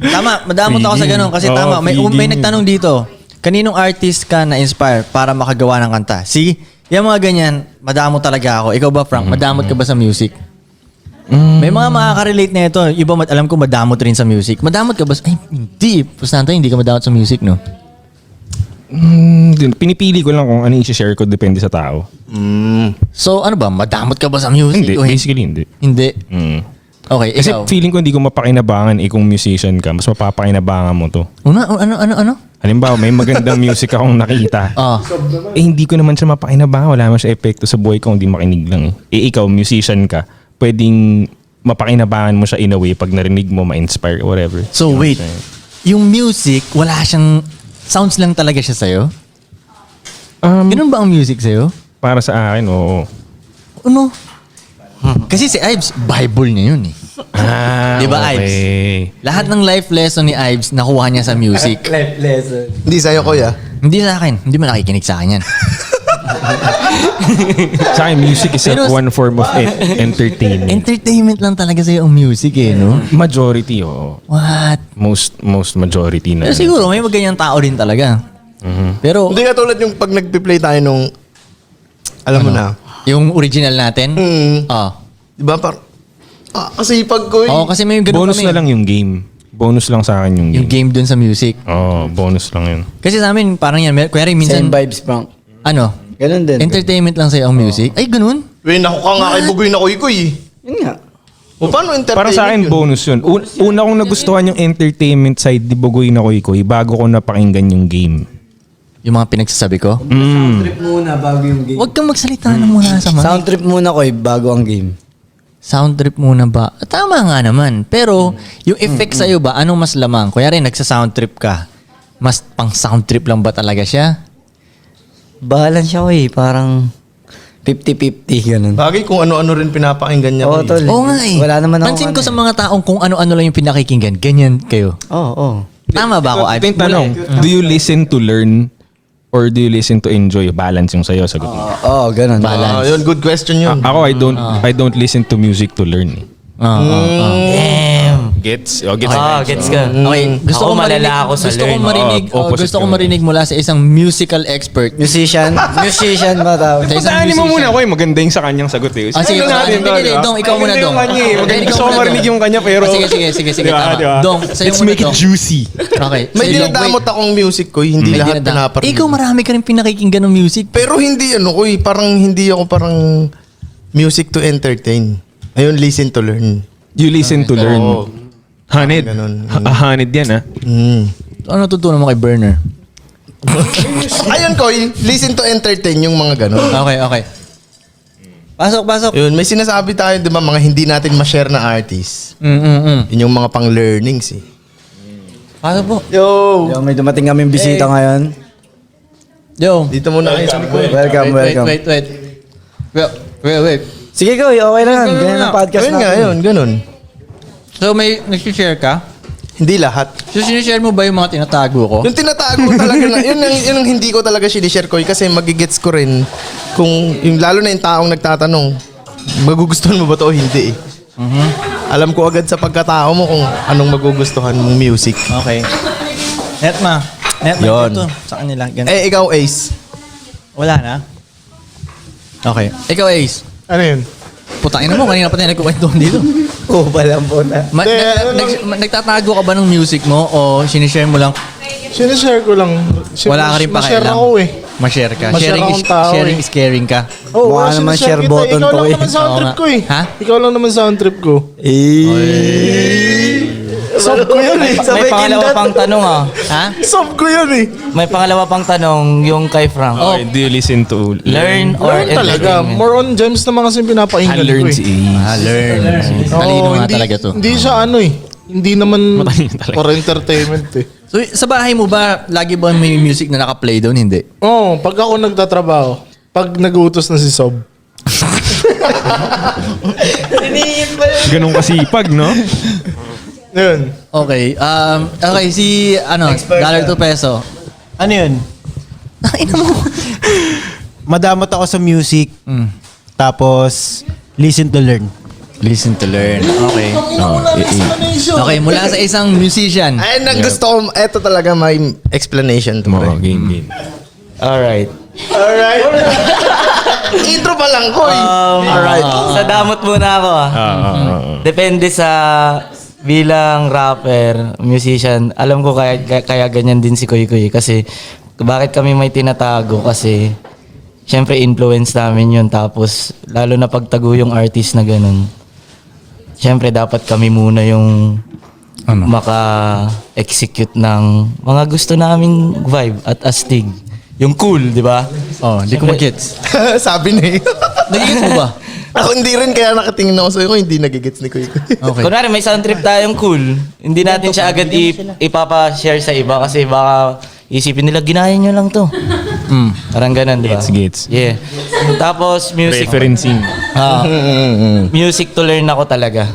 Tama, madamot ako sa ganun kasi tama. May nagtanong dito, kaninong artist ka na-inspire para makagawa ng kanta? See, yung mga ganyan, madamot talaga ako. Ikaw ba, Frank? Madamot ka ba sa music? May mga makaka-relate na ito. Iba, alam ko madamot rin sa music. Madamot ka ba? Ay, hindi. Pustanta, hindi ka madamot sa music, no? Pinipili ko lang kung ano i-share ko, depende sa tao. So, ano ba? Madamot ka ba sa music? Hindi, basically hindi. Hindi. Okay, Kasi ikaw. feeling ko hindi ko mapakinabangan kung musician ka. Mas mapapakinabangan mo to. Ano? Halimbawa, may magandang music akong nakita. Hindi ko naman siya mapakinabangan. Wala naman siya epekto sa buhay ko, hindi makinig lang. Ikaw, musician ka, pwedeng mapakinabangan mo siya in a way pag narinig mo, ma-inspire, whatever. So, wait. Yung music, wala siyang... Sounds lang talaga siya sa'yo? Ganun ba ang music sa'yo? Para sa akin, oo. Ano? Kasi si Ives, Bible niya yun eh. Di ba, okay. Ives? Lahat ng life lesson ni Ives, nakuha niya sa music. Life lesson. Hindi sa'yo, kuya. Hindi sa akin. Hindi mo nakikinig sa akin yan. Sa akin, music is one form of entertainment. Entertainment lang talaga sa'yo ang music eh, no? Majority, oo. What? Most majority na. Pero siguro, may maganyang tao din talaga. Pero, Hindi ka tulad yung pag nagpi-play tayo nung, alam mo na. yung original natin, Di ba? Kasipag ko eh. Oo, kasi may ganun Bonus kami. na lang yung game. Bonus lang sa akin yung game. Yung game dun sa music. Oo, bonus lang yun. Kasi sa amin, parang yan. Kuwari minsan, Same vibes, Frank. ano? Ganun din. Entertainment lang sa'yo ang music? Ay, ganun? Weh, naku ka nga kay Bugoy na kuy-kuy. Yun nga. O paano entertainment Para sa akin, yun? bonus yun. Una kong nagustuhan yung entertainment side ni Bugoy na Koy bago ko napakinggan yung game. Yung mga pinagsasabi ko? Sound trip muna bago yung game. Huwag kang magsalita ng mga sama. Sound trip muna ko bago ang game. Sound trip muna ba? Tama nga naman. Pero, yung effect sa'yo ba, anong mas lamang? Kunyari, nagsa-sound trip ka. Mas pang sound trip lang ba talaga siya? Bahalan siya parang 50-50 ganun. Bagay kung ano-ano rin pinapakinggan niya. Oo, Koy. tol. Oo nga eh. Wala naman ako. Pansin ko sa mga taong kung ano-ano lang yung pinakikinggan, ganyan kayo. Oo. Tama ba ako, Ito yung tanong, do you listen to learn or do you listen to enjoy? Balance yung sa'yo, sagot mo. Oo, ganun. Balance. Yun, good question yun. Ako, I don't listen to music to learn. Damn. Gets? Gets. Gets ka. Okay, gusto ko marinig, malala ako sa gusto ko learn. marinig, Opposite gusto ko yun. marinig mula sa isang musical expert. Musician ba tawag? Sa isang Pagdaanin mo musician. muna ako maganda yung sa kanyang sagot eh. Sige, hindi, Dong, ikaw muna, Dong. Maganda gusto ko marinig yung kanya pero... Sige, tama. Dong, sa'yo Let's muna, make it Dong. juicy. Okay. May sa'yo, Dong, dinadamot akong music ko, hindi wait. lahat pinaparinig. Ikaw marami ka rin pinakikinggan ng music. Pero hindi parang hindi ako parang music to entertain. Ayun, listen to learn. You listen to learn. Oo. Hanid. Ganun. Hanid yan, ha? Ano natutunan mo kay Burner? Ayun, Koy, listen to entertain yung mga ganun. Okay. Pasok. Yun, may sinasabi tayo, di ba, mga hindi natin ma-share na artist. Yun yung mga pang-learnings eh. Pasok po. Yo! Yo, may dumating kaming bisita ngayon. Yo. Dito muna kayo sa likod. Welcome. Wait. Sige ko, okay lang. Ganyan ang podcast Ayun nga, natin. yun, ganun. So may nag-share ka? Hindi lahat. So sinishare mo ba yung mga tinatago ko? Yung tinatago talaga na, yun ang hindi ko talaga sinishare ko kasi magigets ko rin kung, yung, lalo na yung taong nagtatanong, magugustuhan mo ba to o hindi eh. Alam ko agad sa pagkatao mo kung anong magugustuhan mong music. Okay. Netma Yun. ito sa kanila. Ganun. Ikaw, Ace. Wala na? Okay. Ikaw, Ace. Ano yun? Putangin mo, kanina pa tayo nagkukwentuhan dito. Oo, balang po na. Nagtatago ka ba ng music mo o sinishare mo lang? Sinishare ko lang. Wala ka rin Ma-share pakialam. ako eh. Ma-share ka. Ma-share akong tao Sharing eh. is caring ka. Oh, Mukha naman share button Ikaw to lang eh. naman sound Oo trip nga. ko eh. Ha? Ikaw lang naman sound trip ko. Sob ko yun eh. May pangalawa pang tanong Ha? Sob ko yun eh. May pangalawa pang tanong yung kay Frank. Okay, do you listen to Learn or Learn talaga. entertainment? More on gems na mga kasi pinapakinggan ko Learn eh. si Ace. Learn. Oo, Talino nga hindi- talaga to. Hindi siya hindi naman Matalino talaga. for entertainment eh. So, sa bahay mo ba, lagi ba may music na naka-play doon? Hindi. Oo, pag ako nagtatrabaho, pag nag-uutos na si Sob, Ganun kasipag, no? yun. Okay. Okay, si, $2 peso. Ano yun? Ina mo. Madamot ako sa music, tapos listen to learn. Listen to learn. Okay. Okay, mula sa isang musician. Ayun, ang gusto ko, eto talaga may explanation to. Oo, game. Alright. Alright. Intro pa lang ko eh. Alright. Sa damot muna ako Depende sa bilang rapper, musician. Alam ko kaya ganyan din si Kuy Kuy. Kasi bakit kami may tinatago? Kasi syempre influence namin yun. Tapos lalo na pagtago yung artist na ganun. Syempre dapat kami muna yung maka-execute ng mga gusto naming vibe at astig. Yung cool, di ba? Oh, hindi ko mag-gets. Sabi na eh. Nagigets mo ba? Ako hindi rin, kaya nakatingin ako sa'yo ko, hindi nagigets ni Kuy Kuy. Okay. Kunwari may sound trip tayong cool, hindi natin siya agad ipapa-share sa iba kasi baka isipin nila, ginaya nyo lang to. Parang ganun, di ba? Gets. Yeah. Tapos music. Referencing. Music to learn ako talaga.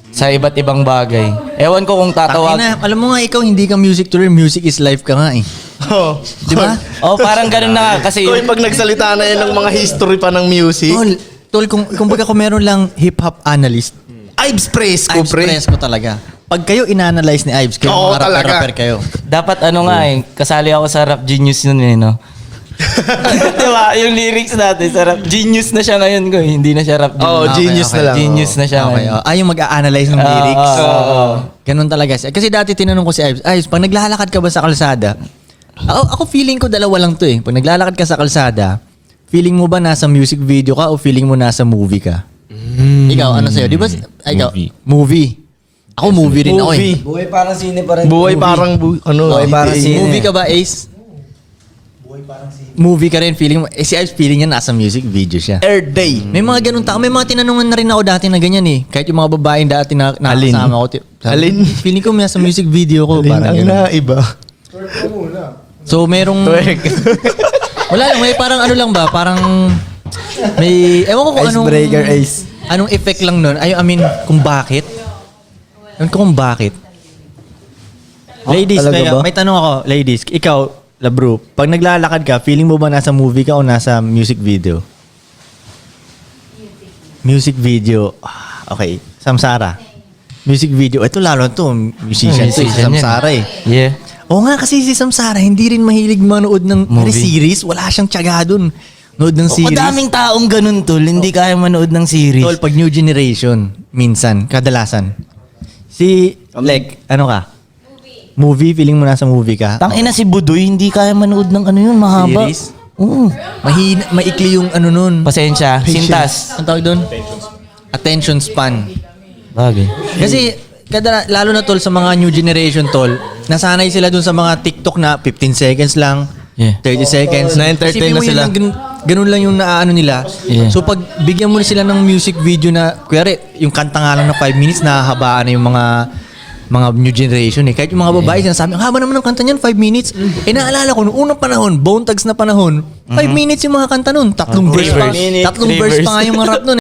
Sa iba't ibang bagay. Ewan ko kung tatawag. Tangina, alam mo nga ikaw hindi ka music to learn, music is life ka nga eh. Oh. Di ba? Oh, parang ganun na nga. Kasi Kuy, pag nagsalita na yan ng mga history pa ng music, Tol, kung baga kung meron lang hip-hop analyst, Ives Fresco, Ives pre. Fresco talaga. Pag kayo in-analyze ni Ives, kayo Oo, mga talaga. rapper kayo. dapat kasali ako sa Rap Genius nun eh, no? Diba? Yung lyrics natin sa Rap Genius na siya ngayon ko. Hindi na siya Rap Genius. Oh, genius na lang. Genius na siya Okay, ngayon. yung mag-a-analyze ng lyrics. Ganun talaga siya. Kasi dati tinanong ko si Ives, Ives, pag naglalakad ka ba sa kalsada, ako feeling ko dalawa lang to eh. Pag naglalakad ka sa kalsada, feeling mo ba nasa music video ka o feeling mo nasa movie ka? Ikaw, ano sa'yo? Di ba? Ikaw, movie. Ako movie rin ako eh. Buhay parang sine pa rin. Buhay parang, Buhay parang sine. Movie ka ba, Ace? Movie ka rin, feeling mo. Si Ives, feeling niya nasa music video siya. Earth Day. May mga ganun tao. May mga tinanungan na rin ako dati na ganyan eh. Kahit yung mga babaeng dati na nakasama ko. Alin? Feeling ko may nasa music video ko. Alin Parang ang ganun. naiba. So, merong... Wala lang, may parang ano lang ba? Parang... May... Ewan ko kung anong... Icebreaker, Ace. Anong effect lang nun. I mean, kung bakit. Ewan ko kung bakit. Ladies, talaga ba? may tanong ako. Ladies, ikaw, Labro, pag naglalakad ka, feeling mo ba nasa movie ka o nasa music video? Music video. Okay. Samsara. Music video. Ito lalo to. Musician to. Si Musician yan. Samsara eh. Yeah. Oo nga kasi si Samsara hindi rin mahilig manood ng series. Wala siyang tiyaga dun. Nood ng series. Madaming taong ganun, tol. Hindi kaya manood ng series. Tol, pag new generation, minsan, kadalasan. Si, like, ano ka? Movie, feeling mo nasa movie ka? Tangina si Budoy, hindi kaya manood ng ano yun, mahaba. Series? Oo. Maikli yung ano nun. Pasensya. Sintas. Ang tawag doon? Attention span. Bagay. Kasi, lalo na tol sa mga new generation tol, nasanay sila dun sa mga TikTok na 15 seconds lang, Yeah. 30 seconds. Na-entertain Isipin mo na yun sila. lang, ganun lang yung naaano nila. Yeah. So pag bigyan mo na sila ng music video na, kuwari, yung kanta nga lang na 5 minutes, nahahabaan na yung mga new generation eh. Kahit yung mga babae, sinasabi, ang haba naman ng kanta niyan, 5 minutes. Eh naalala ko, noong unang panahon, Bone Thugs na panahon, 5 minutes yung mga kanta nun. Tatlong verse pa nga yung mga rap nun.